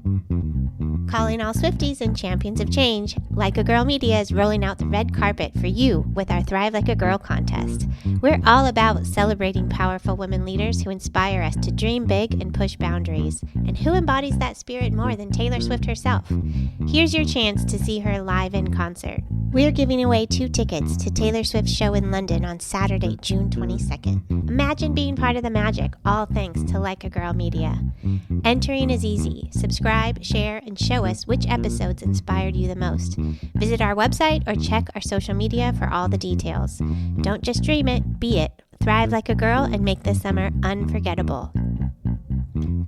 Calling all Swifties and champions of change, Like a Girl Media is rolling out the red carpet for you with our Thrive Like a Girl contest. We're all about celebrating powerful women leaders who inspire us to dream big and push boundaries. And who embodies that spirit more than Taylor Swift herself? Here's your chance to see her live in concert. We're giving away 2 tickets to Taylor Swift's show in London on Saturday, June 22nd. Imagine being part of the magic, all thanks to Like a Girl Media. Entering is easy. Subscribe, share, and show us which episodes inspired you the most. Visit our website or check our social media for all the details. Don't just dream it, be it. Thrive like a girl and make this summer unforgettable.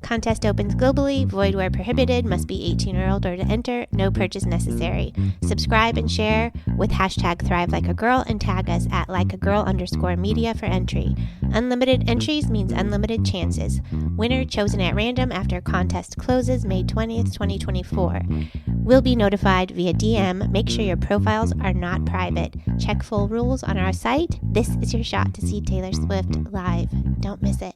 Contest opens globally, void where prohibited, must be 18 or older to enter, no purchase necessary. Subscribe and share with hashtag Thrive Like a Girl and tag us at likeagirl_media for entry. Unlimited entries means unlimited chances. Winner chosen at random after contest closes May 20th, 2024. Will be notified via DM. Make sure your profiles are not private. Check full rules on our site. This is your shot to see Taylor Swift live. Don't miss it.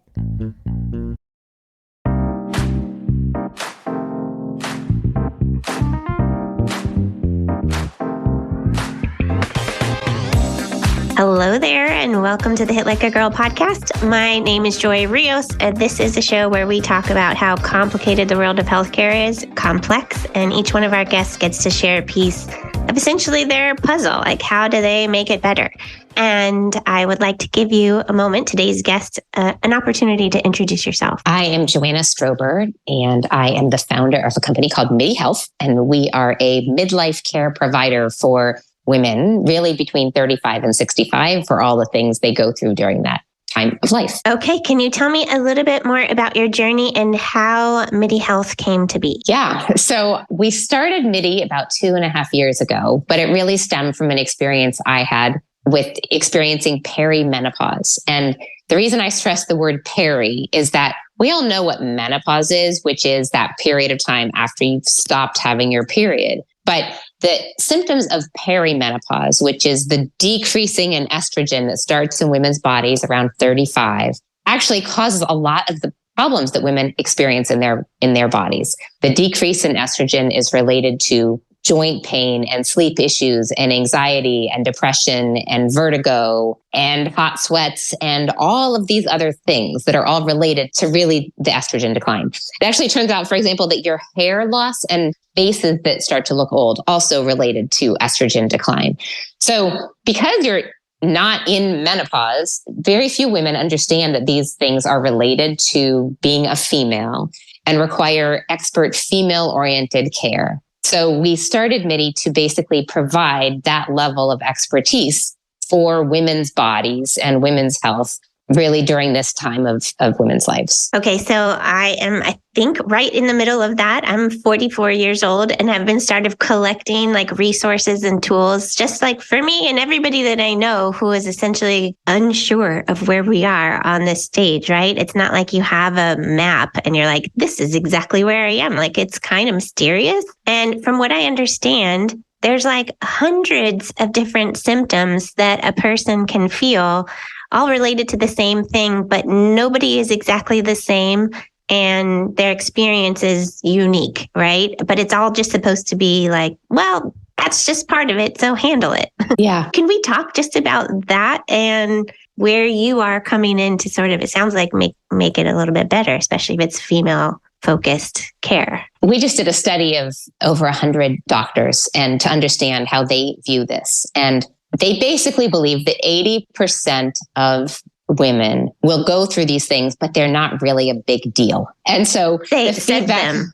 Hello there, and welcome to the Hit Like a Girl podcast. My name is Joy Rios, and this is a show where we talk about how complicated the world of healthcare is, complex, and each one of our guests gets to share a piece of essentially their puzzle, like how do they make it better? And I would like to give you a moment, today's guest, an opportunity to introduce yourself. I am Joanna Strober, and I am the founder of a company called MidiHealth, and we are a midlife care provider for women, really between 35 and 65, for all the things they go through during that time of life. Okay, can you tell me a little bit more about your journey and how MidiHealth came to be? Yeah, so we started Midi about 2.5 years ago, but it really stemmed from an experience I had with experiencing perimenopause. And the reason I stress the word peri is that we all know what menopause is, which is that period of time after you've stopped having your period. But the symptoms of perimenopause, which is the decreasing in estrogen that starts in women's bodies around 35, actually causes a lot of the problems that women experience in their bodies. The decrease in estrogen is related to joint pain and sleep issues and anxiety and depression and vertigo and hot sweats and all of these other things that are all related to really the estrogen decline. It actually turns out, for example, that your hair loss and faces that start to look old also related to estrogen decline. So because you're not in menopause, very few women understand that these things are related to being a female and require expert female-oriented care. So we started Midi to basically provide that level of expertise for women's bodies and women's health really during this time of women's lives. Okay, so I think, right in the middle of that. I'm 44 years old and have been started collecting like resources and tools, just like for me and everybody that I know who is essentially unsure of where we are on this stage, right? It's not like you have a map and you're like, this is exactly where I am. Like, it's kind of mysterious. And from what I understand, there's like hundreds of different symptoms that a person can feel, all related to the same thing, but nobody is exactly the same and their experience is unique, right? But it's all just supposed to be like, well, that's just part of it, so handle it. Yeah. Can we talk just about that and where you are coming in to sort of, it sounds like make it a little bit better, especially if it's female-focused care? We just did a study of over 100 doctors and to understand how they view this. And they basically believe that 80% of women will go through these things, but they're not really a big deal. And so they said them.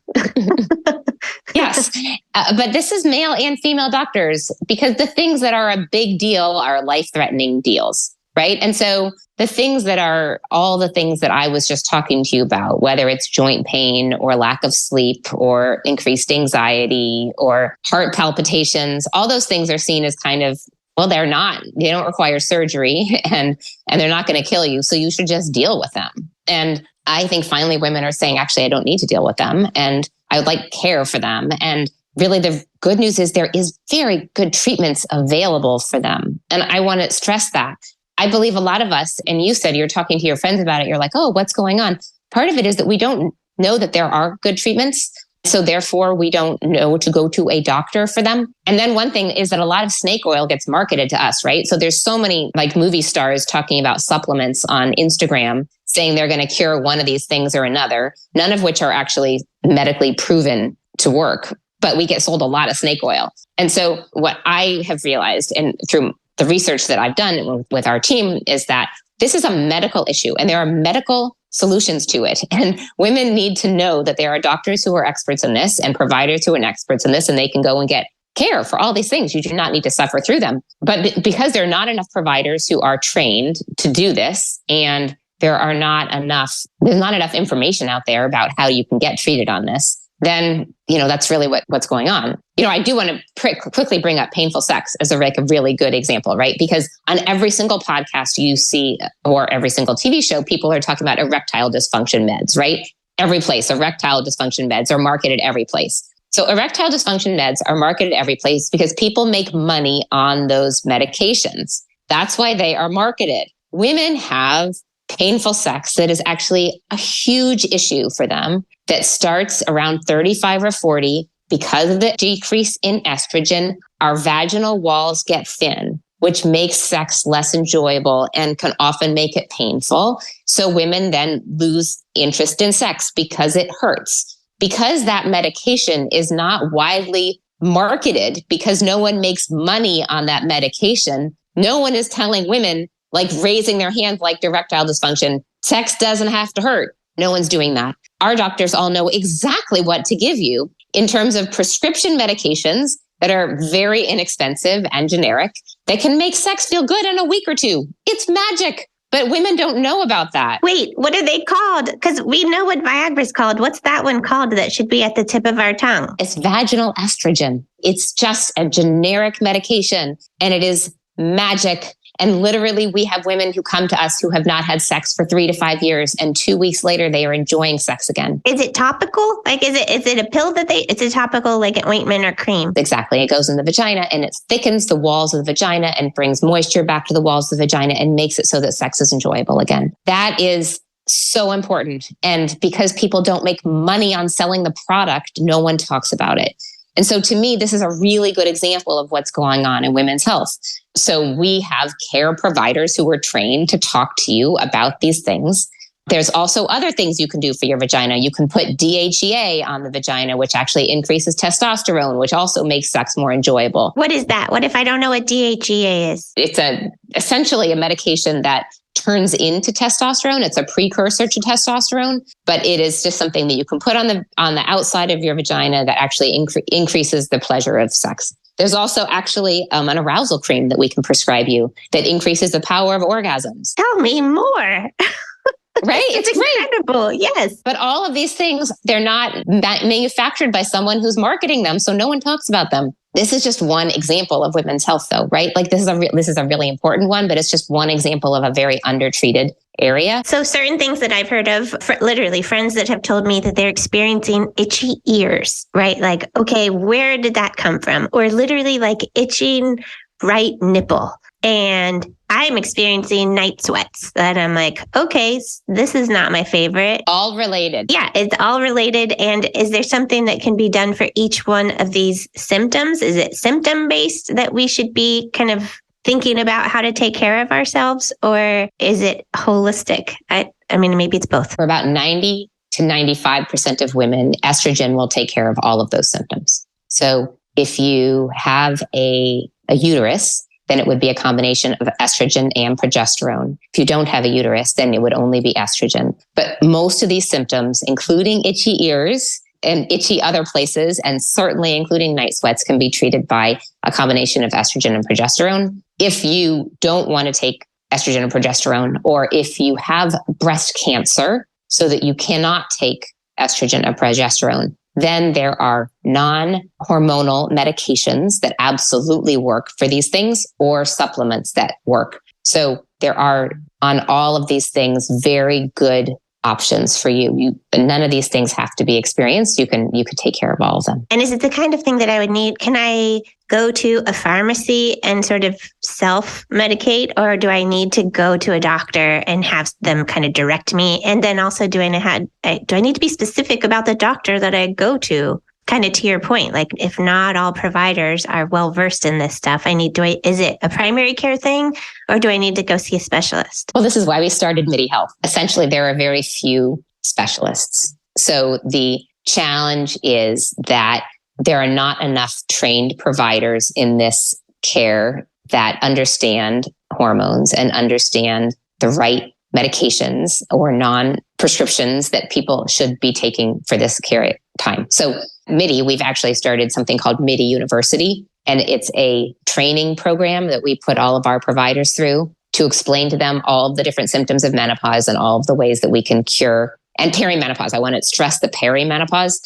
Yes. But this is male and female doctors, because the things that are a big deal are life-threatening deals, right? And so the things that are all the things that I was just talking to you about, whether it's joint pain or lack of sleep or increased anxiety or heart palpitations, all those things are seen as kind of, well, they don't require surgery and they're not going to kill you. So you should just deal with them. And I think finally women are saying, actually, I don't need to deal with them. And I would like care for them. And really the good news is there is very good treatments available for them. And I want to stress that. I believe a lot of us, and you said you're talking to your friends about it, you're like, oh, what's going on? Part of it is that we don't know that there are good treatments. So therefore, we don't know to go to a doctor for them. And then one thing is that a lot of snake oil gets marketed to us, right? So there's so many like movie stars talking about supplements on Instagram saying they're going to cure one of these things or another, none of which are actually medically proven to work. But we get sold a lot of snake oil. And so what I have realized, and through the research that I've done with our team, is that this is a medical issue and there are medical solutions to it. And women need to know that there are doctors who are experts in this and providers who are experts in this, and they can go and get care for all these things. You do not need to suffer through them. But because there are not enough providers who are trained to do this, and there's not enough information out there about how you can get treated on this, then, that's really what's going on. I do want to quickly bring up painful sex as a really good example, right? Because on every single podcast you see, or every single TV show, people are talking about erectile dysfunction meds, right? Every place, erectile dysfunction meds are marketed every place. So erectile dysfunction meds are marketed every place because people make money on those medications. That's why they are marketed. Women have painful sex that is actually a huge issue for them that starts around 35 or 40 because of the decrease in estrogen. Our vaginal walls get thin, which makes sex less enjoyable and can often make it painful. So women then lose interest in sex because it hurts. Because that medication is not widely marketed, because no one makes money on that medication, no one is telling women, like raising their hands like erectile dysfunction, sex doesn't have to hurt. No one's doing that. Our doctors all know exactly what to give you in terms of prescription medications that are very inexpensive and generic that can make sex feel good in a week or two. It's magic, but women don't know about that. Wait, what are they called? Because we know what Viagra's called. What's that one called that should be at the tip of our tongue? It's vaginal estrogen. It's just a generic medication, and it is magic. And literally, we have women who come to us who have not had sex for 3 to 5 years, and 2 weeks later, they are enjoying sex again. Is it topical? Like, is it a pill it's a topical, like an ointment or cream? Exactly. It goes in the vagina and it thickens the walls of the vagina and brings moisture back to the walls of the vagina and makes it so that sex is enjoyable again. That is so important. And because people don't make money on selling the product, no one talks about it. And so to me, this is a really good example of what's going on in women's health. So we have care providers who are trained to talk to you about these things. There's also other things you can do for your vagina. You can put DHEA on the vagina, which actually increases testosterone, which also makes sex more enjoyable. What is that? What if I don't know what DHEA is? It's essentially a medication that turns into testosterone. It's a precursor to testosterone, but it is just something that you can put on the outside of your vagina that actually increases the pleasure of sex. There's also actually an arousal cream that we can prescribe you that increases the power of orgasms. Tell me more. Right? It's incredible. Yes. But all of these things, they're not manufactured by someone who's marketing them, so no one talks about them. This is just one example of women's health, though, right? Like this is a really important one, but it's just one example of a very undertreated area. So certain things that I've heard of, literally friends that have told me that they're experiencing itchy ears, right? Like, okay, where did that come from? Or literally like itching right nipple. And I'm experiencing night sweats that I'm like, okay, this is not my favorite. All related. Yeah, it's all related. And is there something that can be done for each one of these symptoms? Is it symptom based that we should be kind of thinking about how to take care of ourselves? Or is it holistic? I mean, maybe it's both. For about 90 to 95% of women, estrogen will take care of all of those symptoms. So if you have a uterus, then it would be a combination of estrogen and progesterone. If you don't have a uterus, then it would only be estrogen. But most of these symptoms, including itchy ears and itchy other places, and certainly including night sweats, can be treated by a combination of estrogen and progesterone. If you don't want to take estrogen and progesterone, or if you have breast cancer so that you cannot take estrogen or progesterone, then there are non-hormonal medications that absolutely work for these things, or supplements that work. So there are, on all of these things, very good options for you. But none of these things have to be experienced. You could take care of all of them. And is it the kind of thing that I would need? Can I go to a pharmacy and sort of self-medicate, or do I need to go to a doctor and have them kind of direct me? And then also, do I need to be specific about the doctor that I go to? Kind of to your point, like if not all providers are well versed in this stuff, is it a primary care thing, or do I need to go see a specialist? Well, this is why we started MidiHealth. Essentially, there are very few specialists. So the challenge is that there are not enough trained providers in this care that understand hormones and understand the right medications or non-prescriptions that people should be taking for this care time. So we've actually started something called Midi University, and it's a training program that we put all of our providers through to explain to them all of the different symptoms of menopause and all of the ways that we can cure. And perimenopause, I want to stress the perimenopause,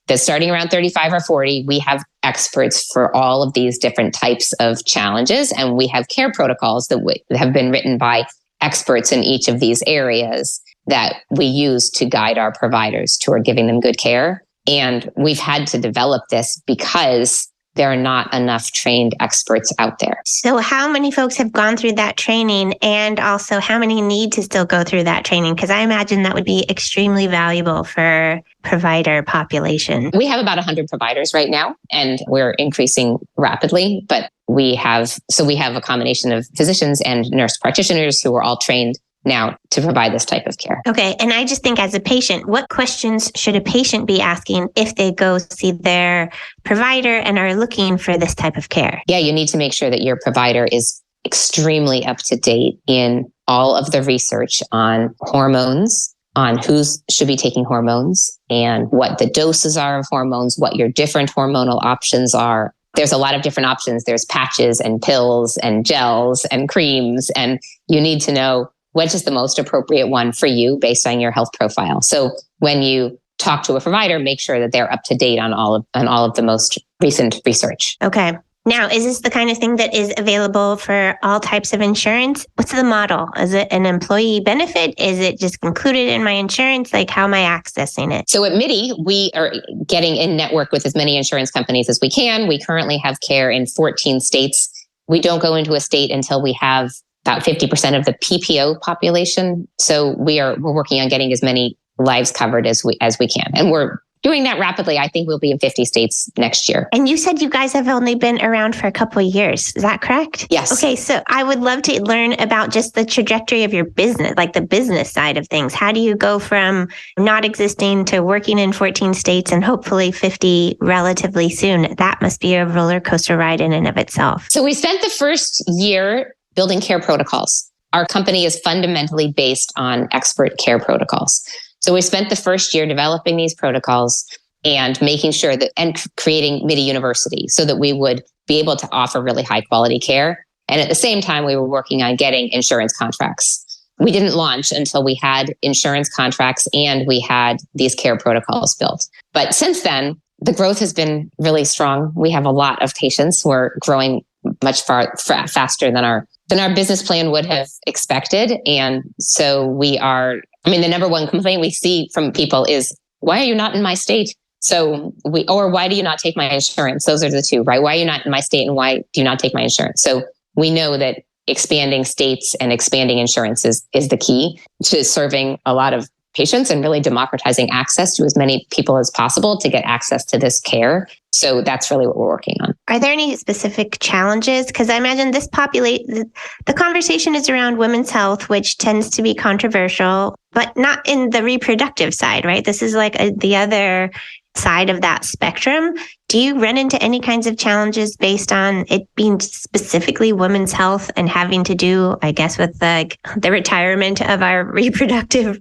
that starting around 35 or 40, we have experts for all of these different types of challenges, and we have care protocols that have been written by experts in each of these areas that we use to guide our providers toward giving them good care. And we've had to develop this because there are not enough trained experts out there. So how many folks have gone through that training, and also how many need to still go through that training? Because I imagine that would be extremely valuable for provider population. We have about 100 providers right now, and we're increasing rapidly. But we have a combination of physicians and nurse practitioners who are all trained now to provide this type of care. Okay. And I just think as a patient, what questions should a patient be asking if they go see their provider and are looking for this type of care? Yeah, you need to make sure that your provider is extremely up to date in all of the research on hormones, on who should be taking hormones and what the doses are of hormones, what your different hormonal options are. There's a lot of different options. There's patches and pills and gels and creams, and you need to know which is the most appropriate one for you based on your health profile. So when you talk to a provider, make sure that they're up to date on all of the most recent research. Okay. Now, is this the kind of thing that is available for all types of insurance? What's the model? Is it an employee benefit? Is it just included in my insurance? Like, how am I accessing it? So at Midi, we are getting in network with as many insurance companies as we can. We currently have care in 14 states. We don't go into a state until we have about 50% of the PPO population. So we're working on getting as many lives covered as we can. And we're doing that rapidly. I think we'll be in 50 states next year. And you said you guys have only been around for a couple of years. Is that correct? Yes. Okay. So I would love to learn about just the trajectory of your business, like the business side of things. How do you go from not existing to working in 14 states and hopefully 50 relatively soon? That must be a roller coaster ride in and of itself. So we spent the first year building care protocols. Our company is fundamentally based on expert care protocols. So we spent the first year developing these protocols and making sure that, and creating Midi University so that we would be able to offer really high quality care. And at the same time, we were working on getting insurance contracts. We didn't launch until we had insurance contracts and we had these care protocols built. But since then, the growth has been really strong. We have a lot of patients. We're growing much faster than our business plan would have expected. And so the number one complaint we see from people is, why are you not in my state? Or why do you not take my insurance? Those are the two, right? Why are you not in my state and why do you not take my insurance? So we know that expanding states and expanding insurance is the key to serving a lot of patients and really democratizing access to as many people as possible to get access to this care. So that's really what we're working on. Are there any specific challenges? Because I imagine the conversation is around women's health, which tends to be controversial, but not in the reproductive side, right? This is like the other side of that spectrum. Do you run into any kinds of challenges based on it being specifically women's health and having to do, I guess, with the retirement of our reproductive,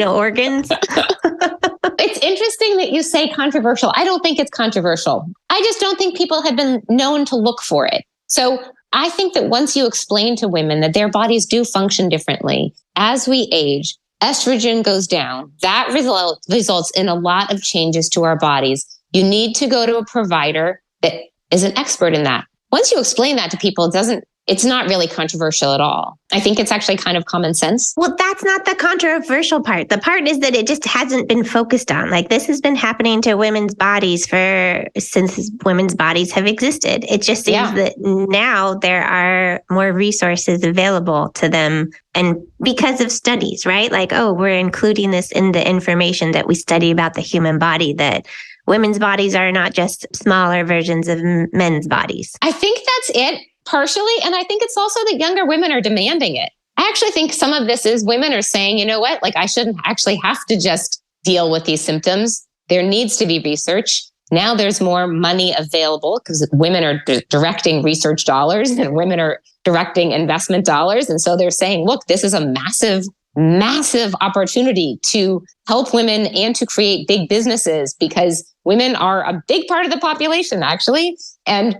organs? It's interesting that you say controversial. I don't think it's controversial. I just don't think people have been known to look for it. So I think that once you explain to women that their bodies do function differently as we age, estrogen goes down. That results in a lot of changes to our bodies. You need to go to a provider that is an expert in that. Once you explain that to people, it doesn't it's not really controversial at all. I think it's actually kind of common sense. Well, that's not the controversial part. The part is that it just hasn't been focused on. Like, this has been happening to women's bodies since women's bodies have existed. It just seems that now there are more resources available to them. And because of studies, right? Like, oh, we're including this in the information that we study about the human body, that women's bodies are not just smaller versions of men's bodies. I think that's it. Partially. And I think it's also that younger women are demanding it. I actually think some of this is women are saying, you know what, like I shouldn't actually have to just deal with these symptoms. There needs to be research. Now there's more money available because women are directing research dollars and women are directing investment dollars. And so they're saying, look, this is a massive opportunity to help women and to create big businesses, because women are a big part of the population, actually, and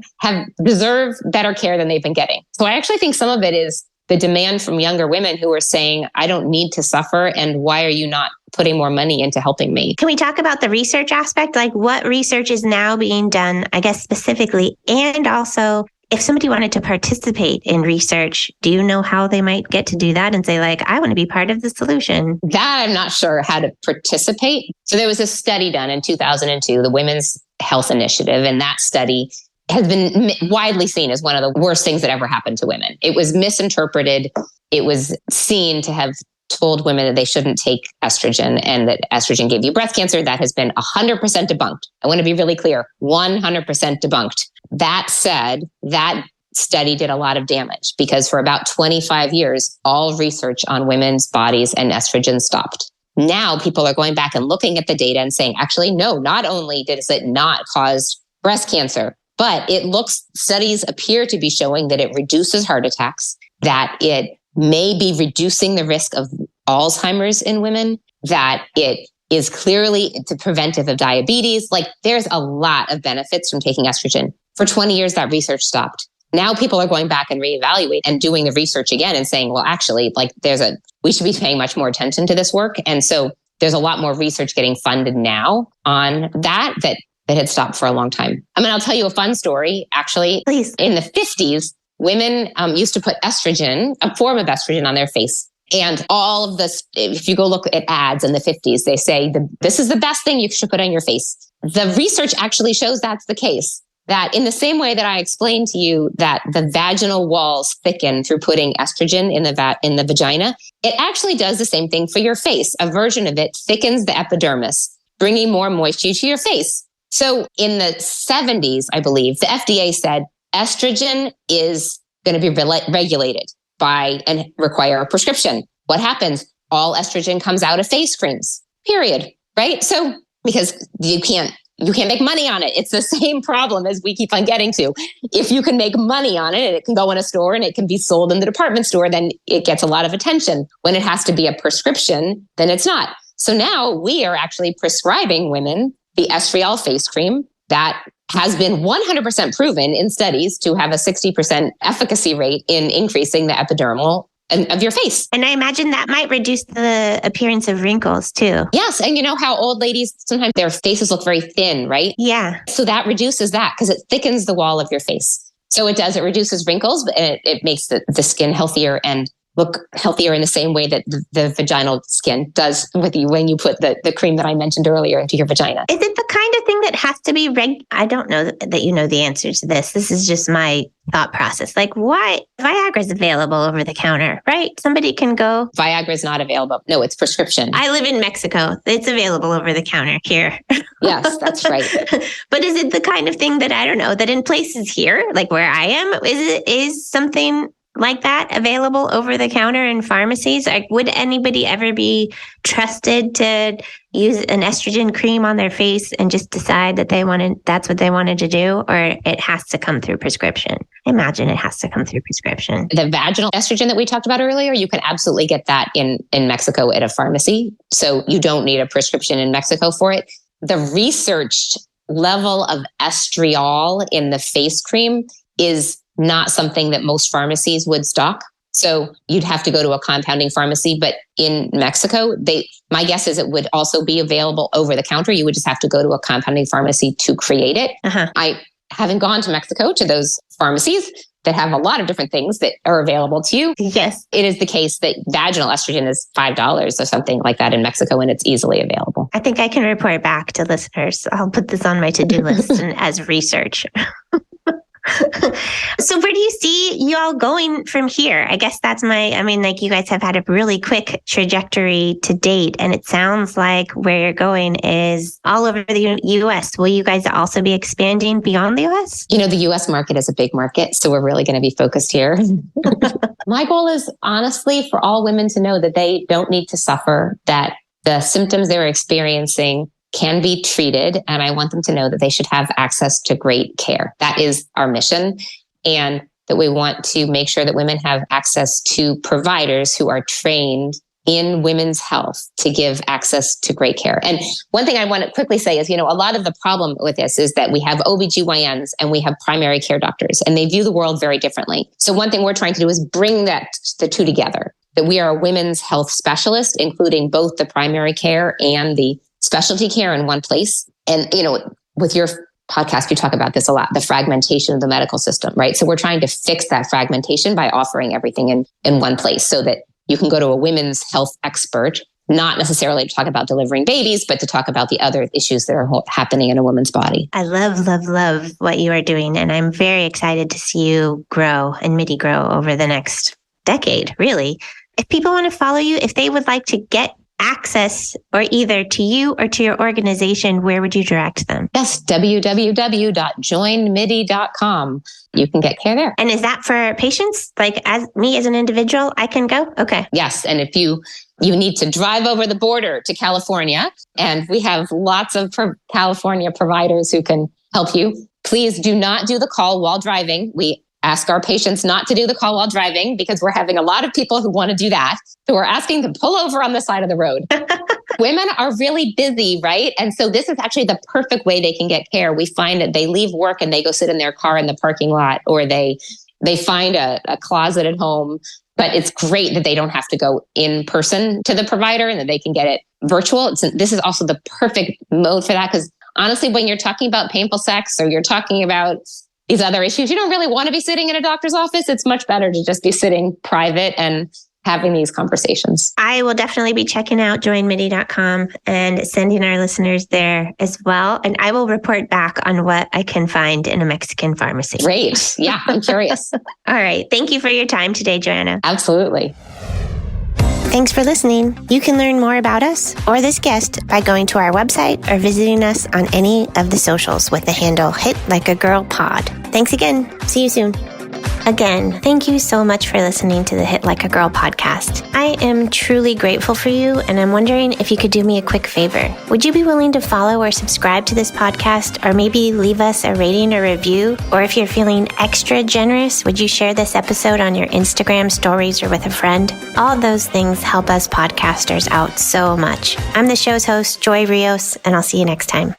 deserve better care than they've been getting. So I actually think some of it is the demand from younger women who are saying, I don't need to suffer. And why are you not putting more money into helping me? Can we talk about the research aspect? Like, what research is now being done, I guess, specifically, and also if somebody wanted to participate in research, do you know how they might get to do that and say, like, I want to be part of the solution? That I'm not sure how to participate. So there was a study done in 2002, the Women's Health Initiative, and that study has been widely seen as one of the worst things that ever happened to women. It was misinterpreted. It was seen to have told women that they shouldn't take estrogen and that estrogen gave you breast cancer. That has been 100% debunked. I want to be really clear, 100% debunked. That said, that study did a lot of damage because for about 25 years, all research on women's bodies and estrogen stopped. Now people are going back and looking at the data and saying, actually, no, not only does it not cause breast cancer, but studies appear to be showing that it reduces heart attacks, that it may be reducing the risk of Alzheimer's in women, that it is clearly preventive of diabetes. Like, there's a lot of benefits from taking estrogen. For 20 years, that research stopped. Now people are going back and reevaluate and doing the research again and saying, well, actually, like we should be paying much more attention to this work. And so there's a lot more research getting funded now on that had stopped for a long time. I mean, I'll tell you a fun story, actually. Please. In the 50s, women used to put estrogen, a form of estrogen, on their face. And all of this, if you go look at ads in the 50s, they say, this is the best thing you should put on your face. The research actually shows that's the case. That in the same way that I explained to you that the vaginal walls thicken through putting estrogen in the vagina, it actually does the same thing for your face. A version of it thickens the epidermis, bringing more moisture to your face. So in the 70s, I believe, the FDA said estrogen is going to be regulated and require a prescription. What happens? All estrogen comes out of face creams, period. Right? So because you can't make money on it. It's the same problem as we keep on getting to. If you can make money on it and it can go in a store and it can be sold in the department store, then it gets a lot of attention. When it has to be a prescription, then it's not. So now we are actually prescribing women the estriol face cream that has been 100% proven in studies to have a 60% efficacy rate in increasing the epidermal of your face. And I imagine that might reduce the appearance of wrinkles too. Yes. And you know how old ladies, sometimes their faces look very thin, right? Yeah. So that reduces that because it thickens the wall of your face. So it reduces wrinkles, but it makes the skin healthier and look healthier in the same way that the vaginal skin does with you when you put the cream that I mentioned earlier into your vagina. Is it the kind of thing that has to be I don't know that you know the answer to this. This is just my thought process. Like, why? Viagra is available over the counter, right? Somebody can go. Viagra is not available. No, it's prescription. I live in Mexico. It's available over the counter here. Yes, that's right. But is it the kind of thing that, I don't know, that in places here, like where I am, is something like that available over the counter in pharmacies? Like, would anybody ever be trusted to use an estrogen cream on their face and just decide that that's what they wanted to do? Or it has to come through prescription? I imagine it has to come through prescription. The vaginal estrogen that we talked about earlier, you can absolutely get that in Mexico at a pharmacy. So you don't need a prescription in Mexico for it. The researched level of estriol in the face cream is not something that most pharmacies would stock. So you'd have to go to a compounding pharmacy. But in Mexico, my guess is it would also be available over the counter. You would just have to go to a compounding pharmacy to create it. Uh-huh. I having gone to Mexico to those pharmacies that have a lot of different things that are available to you. Yes. It is the case that vaginal estrogen is $5 or something like that in Mexico, and it's easily available. I think I can report back to listeners. I'll put this on my to-do list and as research. So where do you see you all going from here? I guess that's you guys have had a really quick trajectory to date, and it sounds like where you're going is all over the U.S. Will you guys also be expanding beyond the U.S.? The U.S. market is a big market, so we're really going to be focused here. My goal is honestly for all women to know that they don't need to suffer, that the symptoms they're experiencing can be treated. And I want them to know that they should have access to great care. That is our mission. And that we want to make sure that women have access to providers who are trained in women's health to give access to great care. And one thing I want to quickly say is, a lot of the problem with this is that we have OBGYNs and we have primary care doctors, and they view the world very differently. So one thing we're trying to do is bring the two together, that we are a women's health specialist, including both the primary care and the specialty care in one place. And, with your podcast, you talk about this a lot, the fragmentation of the medical system, right? So we're trying to fix that fragmentation by offering everything in one place so that you can go to a women's health expert, not necessarily to talk about delivering babies, but to talk about the other issues that are happening in a woman's body. I love, love, love what you are doing. And I'm very excited to see you grow and MIDI grow over the next decade, really. If people want to follow you, if they would like to get access or either to you or to your organization, where would you direct them? Yes, www.joinmidi.com. You can get care there. And is that for patients? Like as me as an individual, I can go? Okay. Yes. And if you need to drive over the border to California, and we have lots of California providers who can help you, please do not do the call while driving. We ask our patients not to do the call while driving because we're having a lot of people who want to do that. So we're asking them to pull over on the side of the road. Women are really busy, right? And so this is actually the perfect way they can get care. We find that they leave work and they go sit in their car in the parking lot, or they find a closet at home. But it's great that they don't have to go in person to the provider and that they can get it virtual. This is also the perfect mode for that, because honestly, when you're talking about painful sex or you're talking about these other issues, you don't really want to be sitting in a doctor's office. It's much better to just be sitting private and having these conversations. I will definitely be checking out joinmidi.com and sending our listeners there as well. And I will report back on what I can find in a Mexican pharmacy. Great. Yeah, I'm curious. All right. Thank you for your time today, Joanna. Absolutely. Thanks for listening. You can learn more about us or this guest by going to our website or visiting us on any of the socials with the handle Hit Like a Girl Pod. Thanks again. See you soon. Again, thank you so much for listening to the Hit Like a Girl podcast. I am truly grateful for you, and I'm wondering if you could do me a quick favor. Would you be willing to follow or subscribe to this podcast, or maybe leave us a rating or review? Or if you're feeling extra generous, would you share this episode on your Instagram stories or with a friend? All those things help us podcasters out so much. I'm the show's host, Joy Rios, and I'll see you next time.